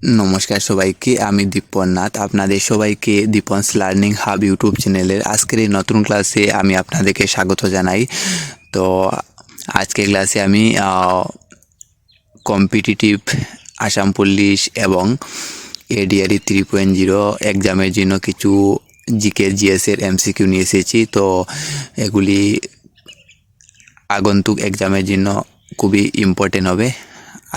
নমস্কার সবাইকে, আমি দীপন নাথ। আপনাদের সবাইকে দীপনস লার্নিং হাব ইউটিউব চ্যানেলের আজকের এই নতুন ক্লাসে আমি আপনাদেরকে স্বাগত জানাই। তো আজকের ক্লাসে আমি কম্পিটিটিভ আসাম পুলিশ এবং এডিআরই 3.0 এক্সামের জন্য কিছু জিকে জিএসের এমসিকিউ নিয়ে এসেছি। তো এগুলি আগন্তুক এক্সামের জন্য খুবই ইম্পর্টেন্ট হবে।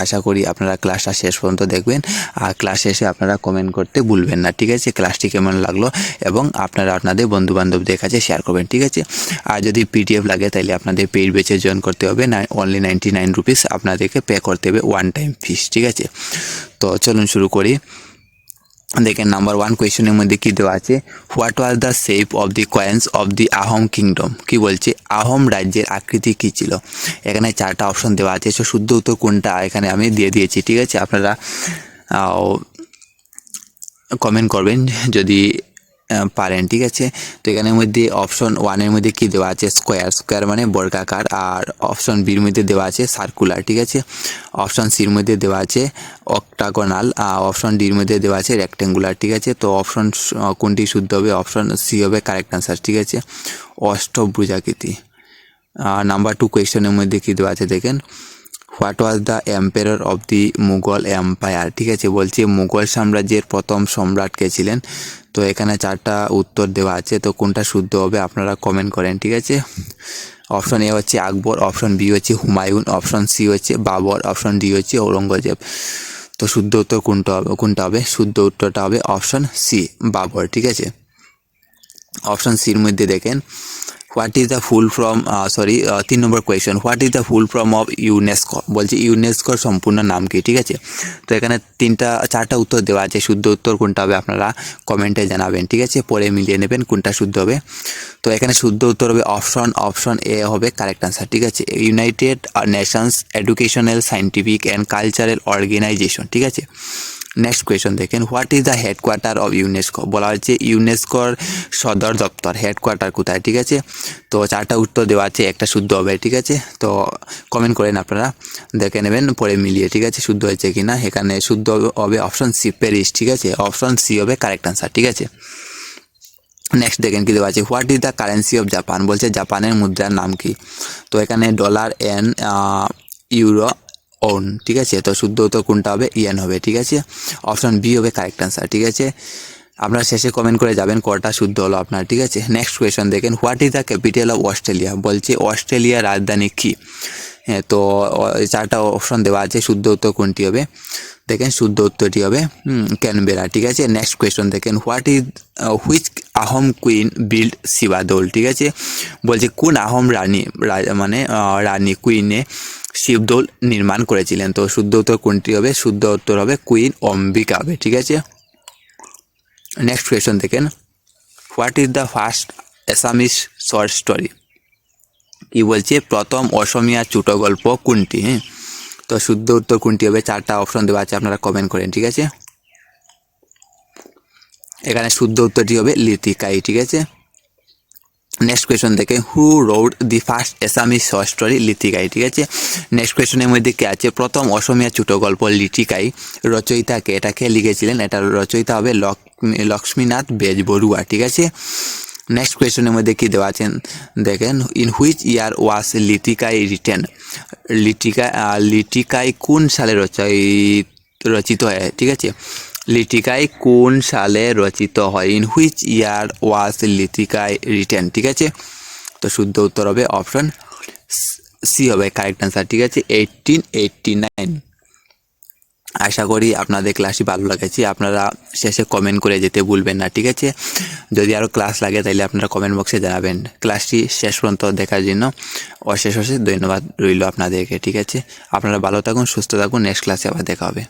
আশা করি আপনারা ক্লাসটা শেষ পর্যন্ত দেখবেন, আর ক্লাস শেষে আপনারা কমেন্ট করতে ভুলবেন না, ঠিক আছে? ক্লাসটি কেমন লাগলো এবং আপনারা আপনাদের বন্ধুবান্ধবদের কাছে শেয়ার করবেন, ঠিক আছে? আর যদি পিডিএফ লাগে তাহলে আপনাদের পেইড ব্যাচে জয়েন করতে হবে, অনলি 99 রুপিস আপনাদেরকে পে করতে হবে, ওয়ান টাইম ফিস, ঠিক আছে? তো চলুন শুরু করি। দেখেন, নাম্বার 1 কোয়েশ্চেনের মধ্যে কী দেওয়া আছে, what was the shape of the coins of the Ahom kingdom. কি বলছে, আহোম রাজ্যের আকৃতি কী ছিল? এখানে 4টা অপশন দেওয়া আছে। সো শুদ্ধ উত্তর কোনটা এখানে আমি দিয়ে দিয়েছি, ঠিক আছে? আপনারা কমেন্ট করবেন যদি পারেন, ঠিক আছে? তো এখানের মধ্যে অপশন 1-এর মধ্যে কী দেওয়া আছে, স্কোয়ার। স্কোয়ার মানে বর্গাকার। আর অপশন বির মধ্যে দেওয়া আছে সার্কুলার, ঠিক আছে? অপশন সির মধ্যে দেওয়া আছে অক্টাগোনাল, অপশন ডির মধ্যে দেওয়া আছে রেক্টেঙ্গুলার, ঠিক আছে? তো অপশন কোনটি শুদ্ধ হবে? অপশন সি হবে কারেক্ট আনসার, ঠিক আছে? অষ্টভুজাকৃতি। নাম্বার 2 কোয়েশ্চেনের মধ্যে কী দেওয়া আছে দেখেন, what was the empire of the Mughal empire, ঠিক আছে? বলছে মুঘল সাম্রাজ্যের প্রথম সম্রাট কে ছিলেন? তো এখানে 4টা উত্তর দেওয়া আছে, তো কোনটা শুদ্ধ হবে আপনারা কমেন্ট করেন, ঠিক আছে? অপশন এ হচ্ছে আকবর, অপশন বি হচ্ছে হুমায়ুন, অপশন সি হচ্ছে বাবর, অপশন ডি হচ্ছে ঔরঙ্গজেব। তো শুদ্ধ উত্তর কোনটা হবে? শুদ্ধ উত্তরটা হবে অপশন সি, বাবর, ঠিক আছে? অপশন সির মধ্যে দেখেন, what is the full form 3 number question, what is the full form of UNESCO. বলছে ইউনেস্কোর সম্পূর্ণ নাম কি, ঠিক আছে? তো এখানে 4টা উত্তর দেওয়া আছে, শুদ্ধ উত্তর কোনটা হবে আপনারা কমেন্টে জানাবেন, ঠিক আছে? পরে মিলিয়ে নেবেন কোনটা শুদ্ধ হবে। তো এখানে শুদ্ধ উত্তর হবে অপশন এ হবে কারেক্ট আনসার, ঠিক আছে? United Nations Educational Scientific and Cultural Organization, ঠিক আছে? নেক্সট কোয়েশন দেখেন, what is the headquarter of UNESCO. বলা হচ্ছে ইউনেস্কোর সদর দপ্তর, হেডকোয়ার্টার কোথায়, ঠিক আছে? তো 4টা উত্তর দেওয়া আছে, একটা শুদ্ধ হবে, ঠিক আছে? তো কমেন্ট করেন, আপনারা দেখে নেবেন পরে মিলিয়ে, ঠিক আছে? শুদ্ধ হয়েছে কিনা। এখানে শুদ্ধ হবে অপশন সি, প্যারিস, ঠিক আছে? অপশন সি হবে কারেক্ট আনসার, ঠিক আছে? নেক্সট দেখেন কি দেওয়া আছে, what is the currency of Japan. বলছে জাপানের মুদ্রার নাম কি? তো এখানে ডলার, এন, ইউরো, ওন, ঠিক আছে? তো শুদ্ধ উত্তর কোনটা হবে? ইয়েন হবে, ঠিক আছে? অপশন বি হবে কারেক্ট আনসার, ঠিক আছে? আপনারা শেষে কমেন্ট করে যাবেন কটা শুদ্ধ হলো আপনার, ঠিক আছে? নেক্সট কোয়েশন দেখেন, what is the capital of Australia. বলছে অস্ট্রেলিয়ার রাজধানী কি? হ্যাঁ, তো 4টা অপশন দেওয়া আছে, শুদ্ধ উত্তর কোনটি হবে? দেখেন শুদ্ধ উত্তরটি হবে ক্যানবেরা, ঠিক আছে? নেক্সট কোয়েশন দেখেন, হুইচ আহোম কুইন বিল্ড শিবাদৌল, ঠিক আছে? বলছে কোন আহোম রানী কুইনে শিবদৌল নির্মাণ করেছিলেন? তো শুদ্ধ উত্তর কোনটি হবে? শুদ্ধ উত্তর হবে কুইন অম্বিকা হবে, ঠিক আছে? নেক্সট কোয়েশন দেখেন, what is the first Assamese short story. কি বলছে প্রথম অসমীয়া ছোটো গল্প কোনটি? তো শুদ্ধ উত্তর কোনটি হবে? 4টা অপশন দেওয়া আছে, আপনারা কমেন্ট করেন, ঠিক আছে? এখানে শুদ্ধ উত্তরটি হবে লিতিকাই, ঠিক আছে? নেক্সট কোয়েশন দেখে, who wrote the first Assamese short story Litikai, ঠিক আছে? নেক্সট কোয়েশনের মধ্যে কি আছে, প্রথম অসমীয়া ছোটো গল্প লিটিকাই রচয়িতাকে, এটাকে লিখেছিলেন, এটার রচয়িতা হবে লক্ষ্মীনাথ বেজবরুয়া, ঠিক আছে? নেক্সট কোয়েশনের মধ্যে কি দেওয়া আছেন দেখেন, in which year was Litikai written. Litikai কোন সালে রচিত হয়, ঠিক আছে? লিটিকাই কোন সালে রচিত হয়? In which year was Litikai written, ঠিক আছে? তো শুদ্ধ উত্তর হবে অপশন সি হবে কারেক্ট আনসার, ঠিক আছে? 1889। আশা করি আপনাদের ক্লাসটি ভালো লাগেছে। আপনারা শেষে কমেন্ট করে যেতে ভুলবেন না, ঠিক আছে? যদি আরও ক্লাস লাগে তাহলে আপনারা কমেন্ট বক্সে জানাবেন। ক্লাসটি শেষ পর্যন্ত দেখার জন্য অশেষ ধন্যবাদ রইল আপনাদেরকে, ঠিক আছে? আপনারা ভালো থাকুন, সুস্থ থাকুন। নেক্সট ক্লাসে আবার দেখা হবে।